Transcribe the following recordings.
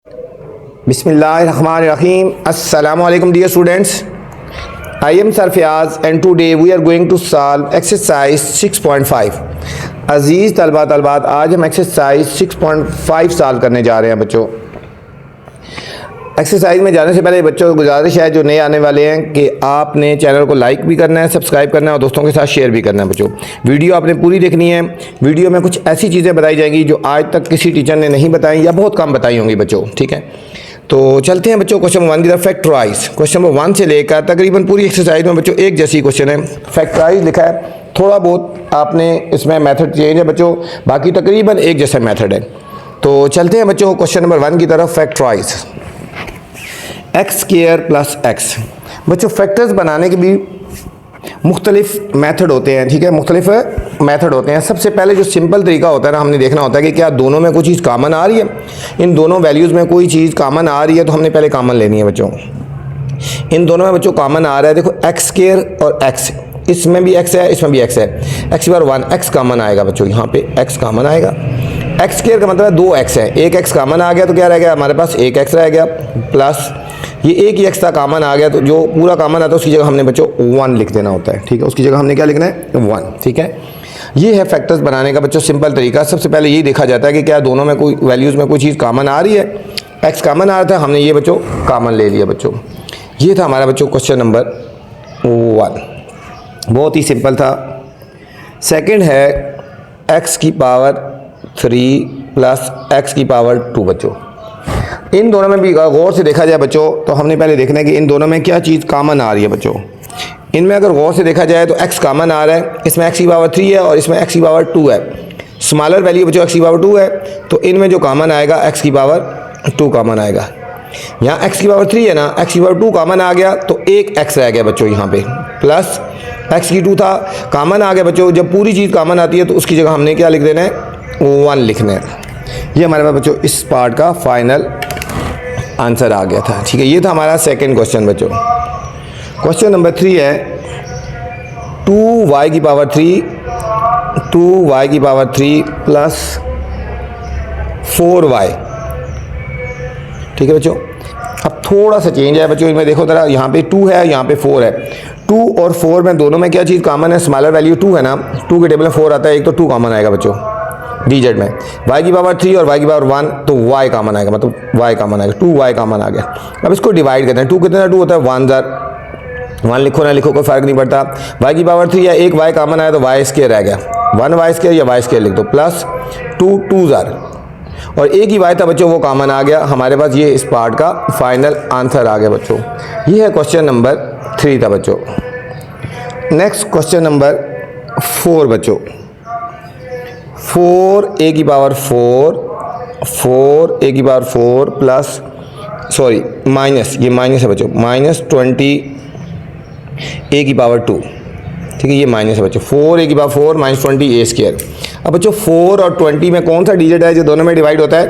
Bismillahirrahmanirrahim. Assalamualaikum dear students. I am Sarfiaz and today we are going to solve exercise 6.5. अजीज़ तलबा तलबात, आज हम exercise 6.5 solve करने जा रहे हैं बच्चों। एक्सरसाइज में जाने से पहले बच्चों को गुजारिश है जो नए आने वाले हैं कि आपने चैनल को लाइक भी करना है, सब्सक्राइब करना है और दोस्तों के साथ शेयर भी करना है बच्चों। वीडियो आपने पूरी देखनी है। वीडियो में कुछ ऐसी चीज़ें बताई जाएंगी जो आज तक किसी टीचर ने नहीं बताई या बहुत कम बताई होंगी बच्चों, ठीक है। तो चलते हैं बच्चों क्वेश्चन नंबर 1 की तरफ। फैक्टराइज क्वेश्चन नंबर 1 से लेकर तकरीबन पूरी एक्सरसाइज में बच्चों एक जैसी क्वेश्चन है। फैक्टराइज लिखा है, थोड़ा बहुत आपने इसमें मेथड चेंज है बच्चों, बाकी तकरीबन एक जैसा मेथड है। तो चलते हैं बच्चों क्वेश्चन नंबर 1 की तरफ। Factorize x square plus x. बच्चों फैक्टर्स बनाने के भी मुख्तलिफ मेथड होते हैं, ठीक है, मुख्तलिफ मेथड होते हैं। सबसे पहले जो सिंपल तरीका होता है ना, हमने देखना होता है कि क्या दोनों में कोई चीज़ कॉमन आ रही है, इन दोनों वैल्यूज़ में कोई चीज़ कॉमन आ रही है तो हमने पहले कॉमन लेनी है बच्चों। इन दोनों में बच्चों कॉमन आ रहा है, देखो एक्स स्क्वायर और एक्स, इसमें भी एक्स है इसमें भी एक्स है, एक्स बार 1 एक्स कॉमन आएगा बच्चों, यहाँ पे एक्स कॉमन आएगा। एक्स स्क्वायर का मतलब है 2 एक्स है, एक एक्स कॉमन आ गया तो क्या रह गया हमारे पास, एक एक्स रह गया, प्लस ये एक ही एक्स था कॉमन आ गया तो जो पूरा कॉमन आता है उसकी जगह हमने बच्चों 1 लिख देना होता है, ठीक है, उसकी जगह हमने क्या लिखना है 1, ठीक है। ये है फैक्टर्स बनाने का बच्चों सिंपल तरीका। सबसे पहले यही देखा जाता है कि क्या दोनों में कोई वैल्यूज़ में कोई चीज़ कॉमन आ रही है। एक्स कॉमन आ रहा था, हमने ये बच्चों कॉमन ले लिया बच्चों। ये था हमारा बच्चों क्वेश्चन नंबर 1, बहुत ही सिंपल था। सेकंड है एक्स की पावर 3 प्लस एक्स की पावर 2 बच्चों। इन दोनों में भी गौर से देखा जाए बच्चों तो हमने पहले देखना है कि इन दोनों में क्या चीज़ कॉमन आ रही है बच्चों। इनमें अगर गौर से देखा जाए तो x कॉमन आ रहा है, इसमें x की पावर 3 है और इसमें x की पावर 2 है। स्मॉलर वैल्यू बच्चों x की पावर 2 है तो इनमें जो कॉमन आएगा x की पावर 2 कॉमन आएगा। यहाँ x की पावर 3 है ना, x की पावर 2 कॉमन आ गया तो एक x रह गया बच्चों यहाँ पे, प्लस x की 2 था कॉमन आ गया बच्चों। जब पूरी चीज़ कॉमन आती है तो उसकी जगह हमने क्या लिख देना है 1 लिखना है। ये हमारे पास बच्चों इस पार्ट का फाइनल आंसर आ गया था, ठीक है। ये था हमारा सेकंड क्वेश्चन बच्चों। क्वेश्चन नंबर 3 है 2y की पावर 3 प्लस 4y, ठीक है बच्चों। अब थोड़ा सा चेंज है बच्चों, इनमें देखो जरा, यहाँ पे 2 है यहाँ पे 4 है। 2 और 4 में दोनों में क्या चीज़ कॉमन है, स्मॉलर वैल्यू 2 है ना, 2 के टेबल में 4 आता है, एक तो 2 कॉमन आएगा बच्चों डीजेड में। y की पावर 3 और y की पावर 1 तो y कॉमन आएगा, मतलब y कॉमन आएगा, 2y कॉमन आ गया। अब इसको डिवाइड करते हैं, 2 कितना 2 होता है 1 लिखो ना लिखो कोई फर्क नहीं पड़ता। y की पावर 3 या एक y कॉमन आया तो y स्क्वायर रह गया, 1y स्क्वायर या y स्क्वायर लिख दो, प्लस 2 और एक ही y था बच्चों वो कॉमन आ गया हमारे पास। ये इस पार्ट का फाइनल आंसर आ गया बच्चों। ये है क्वेश्चन नंबर 3 था बच्चों। नेक्स्ट क्वेश्चन नंबर 4 बच्चों। 4a की पावर 4 प्लस माइनस, ये माइनस है बच्चों, माइनस 20a की पावर 2, ठीक है, ये माइनस है बच्चों। 4a की पावर 4 माइनस 20a स्क्वायर। अब बच्चों 4 और 20 में कौन सा डिजिट है जो दोनों में डिवाइड होता है,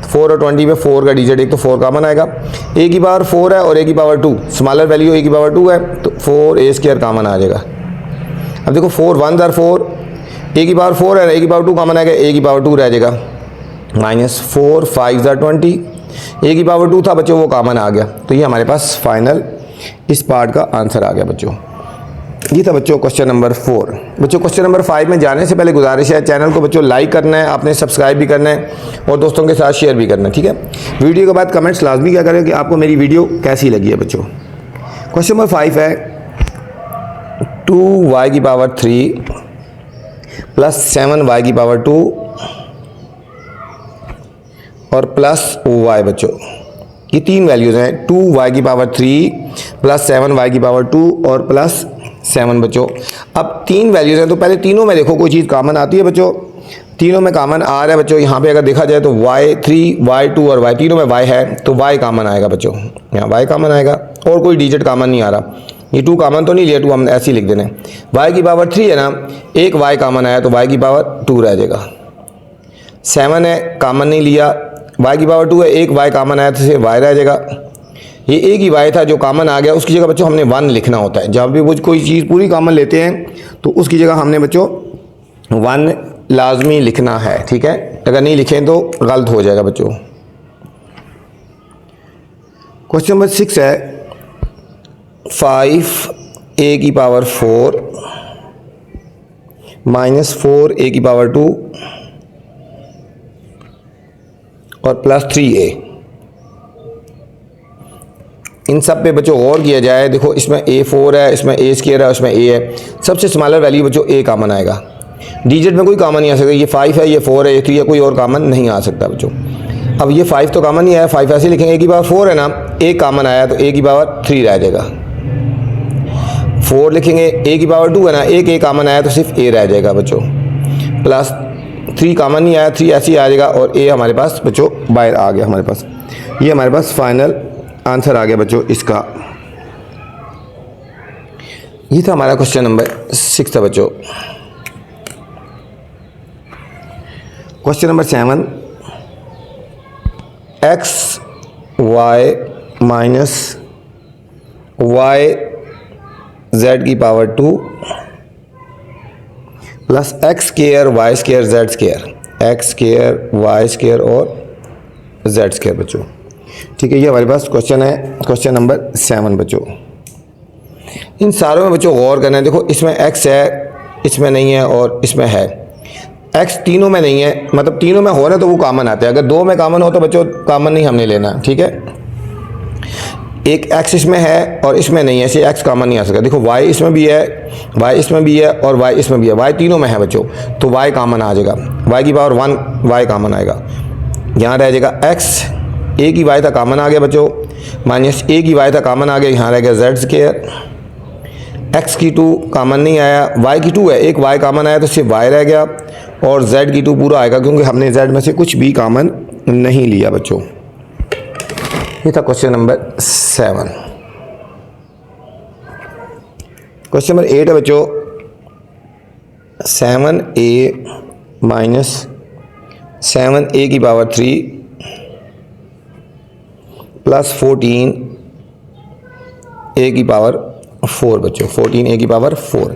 4 और 20 में 4 का डिजिट, एक तो 4 कॉमन आएगा, a की पावर 4 है और a की पावर 2, स्मॉलर वैल्यू a की पावर 2 है तो 4a स्क्वायर कॉमन आ जाएगा। अब देखो 4 1 जार 4, a की पावर 4 है, a की पावर 2 कॉमन आएगा, a की पावर 2 रह जाएगा, माइनस 4 5 जार 20, a की पावर 2 था बच्चों वो कॉमन आ गया। तो ये हमारे पास फाइनल इस पार्ट का आंसर आ गया बच्चों। ये था बच्चों क्वेश्चन नंबर 4। बच्चों क्वेश्चन नंबर 5 में जाने से पहले गुजारिश है चैनल को बच्चों लाइक करना है, आपने सब्सक्राइब भी करना है और दोस्तों के साथ शेयर भी करना है, ठीक है। वीडियो के बाद कमेंट्स लाजमी क्या करें कि आपको मेरी वीडियो कैसी लगी है बच्चों। क्वेश्चन नंबर 5 है 2y की पावर 3 प्लस 7y की पावर 2 और प्लस y बच्चों। ये 3 वैल्यूज़ हैं, 2y की पावर 3 प्लस 7y की पावर 2 और प्लस 7 बच्चों। अब 3 वैल्यूज़ हैं तो पहले तीनों में देखो कोई चीज़ कॉमन आती है बच्चों। तीनों में कॉमन आ रहा है बच्चों। यहाँ पे अगर देखा जाए तो y3 y2 और y, तीनों में y है तो y कॉमन आएगा बच्चों, यहाँ y कॉमन आएगा और कोई डिजिट कॉमन नहीं आ रहा। ये 2 कॉमन तो नहीं लिया, 2 हम ऐसे ही लिख देने। y की पावर 3 है ना, एक y कॉमन आया तो y की पावर 2 रह जाएगा। 7 है कॉमन नहीं लिया, y की पावर 2 है, एक y कॉमन आया तो y रह जाएगा। ये एक ही y था जो कॉमन आ गया, उसकी जगह बच्चों हमने 1 लिखना होता है। जब भी वो कोई चीज़ पूरी कॉमन लेते हैं तो उसकी जगह हमने बच्चों 1 लाजमी लिखना है, ठीक है। अगर नहीं लिखें तो गलत हो जाएगा बच्चों। क्वेश्चन नंबर 6 है 5 a की पावर 4 माइनस 4 a की पावर 2 और प्लस 3a। इन सब पे बच्चों गौर किया जाए। देखो इसमें a4 है, इसमें a स्क्वायर है, इसमें a है। सबसे स्मॉलर वैल्यू बच्चों a कॉमन आएगा। डिजिट में कोई कॉमन नहीं आ सकता। ये 5 है, ये 4 है, ये 3 है, कोई और कॉमन नहीं आ सकता बच्चों। अब ये 5 तो कॉमन नहीं आया, 5 ऐसे लिखेंगे, a की पावर 4 है ना, a कॉमन आया तो a की पावर 3 रह जाएगा। 4 लिखेंगे, a की पावर 2 है ना, एक a कॉमन आया तो सिर्फ a रह जाएगा बच्चों। प्लस 3 कॉमन नहीं आया, 3 ऐसे ही आ जाएगा और a हमारे पास बच्चों बाहर आ गया हमारे पास। ये हमारे पास फाइनल आंसर आ गया बच्चों इसका। ये था हमारा क्वेश्चन नंबर 6 था बच्चों। Question number 7 x y minus y z की power 2 plus x square y square z square, x square y square और जेड स्क्वायर बच्चों। ठीक है, ये हमारे पास क्वेश्चन है, क्वेश्चन नंबर 7 बच्चों। इन सारों में बच्चों गौर करना है। देखो इसमें x है, इसमें नहीं है और इसमें है। x तीनों में नहीं है, मतलब तीनों में हो ना तो वो कॉमन आते हैं। अगर 2 में कॉमन हो तो बच्चों कॉमन नहीं हमने लेना। ठीक है, एक x इसमें है और इसमें नहीं है, ऐसे x कॉमन नहीं आ सकता। देखो y इसमें भी है, y इसमें भी है और y इसमें भी है। y तीनों में है बच्चों, तो y कॉमन आ जाएगा। y की पावर 1 y कॉमन आएगा। यहाँ रह जाएगा x, a की y था कॉमन आ गया बच्चों, माइनस a की y था कॉमन आ गया, यहाँ रह गया जेड स्क्वायर। x की 2 कॉमन नहीं आया, y की 2 है, एक y कॉमन आया तो सिर्फ y रह गया और z की 2 पूरा आएगा क्योंकि हमने z में से कुछ भी कॉमन नहीं लिया बच्चों। ये था क्वेश्चन नंबर 7। क्वेश्चन नंबर 8 है बच्चों 7a माइनस 7a की पावर 3 प्लस 14a की पावर 4 बच्चों, 14a की पावर 4।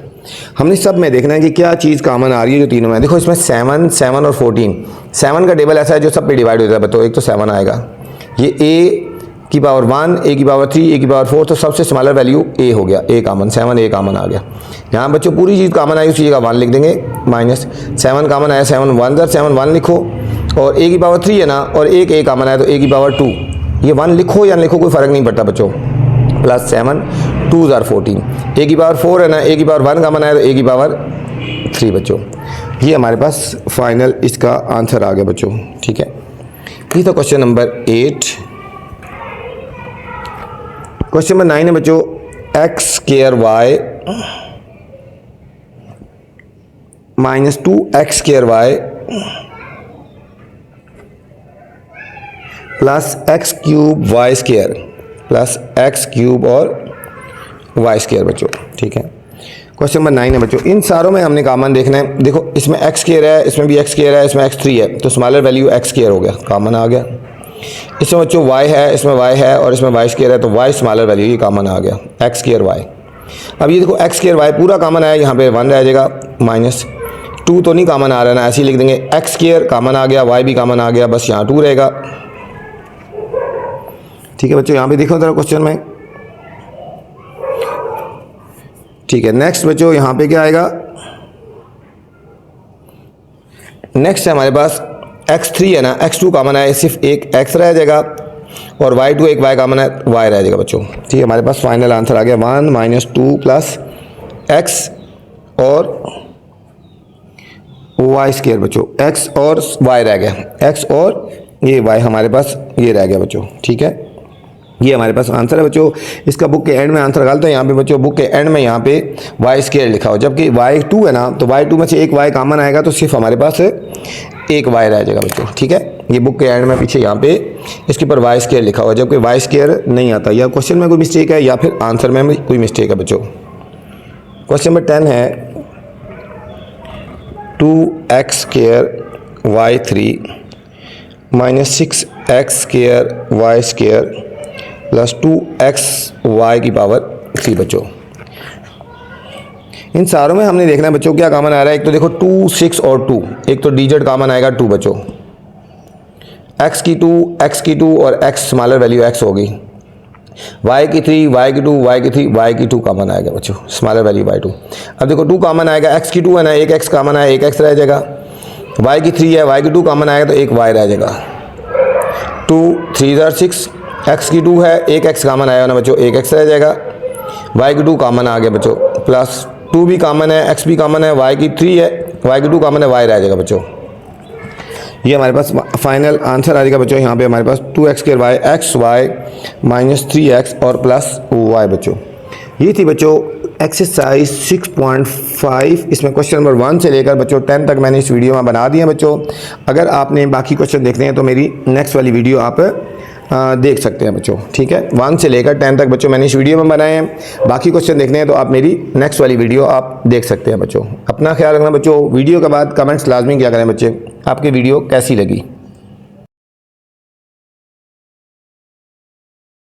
हमने सब में देखना है कि क्या चीज़ कॉमन आ रही है जो तीनों में। देखो इसमें 7, 7 और 14, 7 का टेबल ऐसा है जो सब पे डिवाइड होता है बच्चों। एक तो 7 आएगा, ये a की पावर 1, a की पावर 3, a की पावर 4, तो सबसे स्मॉलर वैल्यू a हो गया, a कॉमन, 7 a कॉमन आ गया। यहाँ बच्चों पूरी चीज़ कॉमन आई, उस चीज़ का 1 लिख देंगे, माइनस 7 कॉमन आया, 7 1 7 1 लिखो और a की पावर 3 है ना और एक a कॉमन आया तो a की पावर 2, ये 1 लिखो या लिखो कोई फ़र्क नहीं पड़ता बच्चों। प्लस 7 2 14, a की पावर 4 है ना, a की पावर 1 कॉमन आया तो a की पावर 3 बच्चों। ये हमारे पास फाइनल इसका आंसर आ गया बच्चों। ठीक है, ये था क्वेश्चन नंबर 8। क्वेश्चन नंबर 9 है बच्चों x square y minus 2x square y plus x cube y square plus x cube और वाई स्क्वायर बच्चों। ठीक है, क्वेश्चन नंबर 9 है बच्चों। इन सारों में हमने कॉमन देखना है। देखो इसमें एक्स स्क्वायर है, इसमें भी एक्स स्क्वायर है, इसमें x3 है, तो स्मॉलर वैल्यू एक्स स्क्वायर हो गया, कॉमन आ गया। इसमें बच्चों y है, इसमें y है और इसमें y स्क्वायर है, तो y स्मॉलर वैल्यू ये कॉमन आ गया, एक्स स्क्वायर y। अब ये देखो एक्स स्क्वायर y पूरा कॉमन आया, यहाँ पे 1 रह जाएगा, माइनस 2 तो नहीं कॉमन आ रहा है ना, ऐसे ही लिख देंगे। एक्स स्क्वायर कॉमन आ गया, y भी कॉमन आ गया, बस यहाँ 2 रहेगा। ठीक है बच्चों, यहाँ पे देखो जरा क्वेश्चन में। ठीक है, नेक्स्ट बच्चों यहाँ पे क्या आएगा, नेक्स्ट है हमारे पास x3 है ना, x2 कॉमन है, सिर्फ एक x रह जाएगा और y2 एक y कॉमन है, y रह जाएगा बच्चों। ठीक है, हमारे पास फाइनल आंसर आ गया 1 माइनस 2 प्लस x और y स्क्वायर बच्चों, x और y रह गया, x और ये y हमारे पास ये रह गया बच्चों। ठीक है, ये हमारे पास आंसर है बच्चों। इसका बुक के एंड में आंसर गलत है, यहाँ पे बच्चों बुक के एंड में यहाँ पे y स्क्वायर लिखा हो, जबकि y2 है ना, तो y2 में से एक y कॉमन आएगा तो सिर्फ हमारे पास एक y रह जाएगा बच्चों। ठीक है, ये बुक के एंड में पीछे यहाँ पे इसके ऊपर y स्क्वायर लिखा हुआ है, जबकि y स्क्वायर नहीं आता, या क्वेश्चन में कोई मिस्टेक है या फिर आंसर में कोई मिस्टेक है बच्चों। क्वेश्चन नंबर 10 है 2x square y3 minus 6x square y square plus 2xy की पावर 3 बच्चों। इन सारों में हमने देखना है बच्चों क्या कॉमन आ रहा है। एक तो देखो 2, 6 और 2, एक तो डिजिट कॉमन आएगा 2 बच्चों, x की 2 और x स्मॉलर वैल्यू x होगी, y की 3, y की 2, y की 3, y की 2 कॉमन आएगा बच्चों, स्मॉलर वैल्यू बाई 2। अब देखो 2 कॉमन आएगा, x की 2 है ना, एक x कॉमन आया, एक x रह जाएगा। y की 3 है, y की 2 कॉमन आएगा तो एक y रह जाएगा। 2 3 6, x की 2 है, एक x कॉमन आया ना बच्चों, एक x रह जाएगा। y की 2 कॉमन आ गया बच्चों, प्लस 2 भी कॉमन है, x भी कॉमन है, y की 3 है, y की 2 कॉमन है, y रह जाएगा बच्चों। ये हमारे पास फाइनल आंसर आ जाएगा बच्चों। यहाँ पे हमारे पास 2x² x Y minus 3x और प्लस y बच्चों। ये थी बच्चों एक्सरसाइज 6.5। इसमें क्वेश्चन नंबर 1 से लेकर बच्चों 10 तक मैंने इस वीडियो में बना दिए बच्चों। अगर आपने बाकी क्वेश्चन देखने हैं तो मेरी नेक्स्ट वाली वीडियो आप देख सकते हैं बच्चों, ठीक है। 1 से लेकर 10 तक बच्चों मैंने इस वीडियो में बनाए हैं। बाकी क्वेश्चन देखने हैं तो आप मेरी नेक्स्ट वाली वीडियो आप देख सकते हैं बच्चों। अपना ख्याल रखना बच्चों। वीडियो के बाद कमेंट्स लाजमी किया करें बच्चे, आपकी वीडियो कैसी लगी।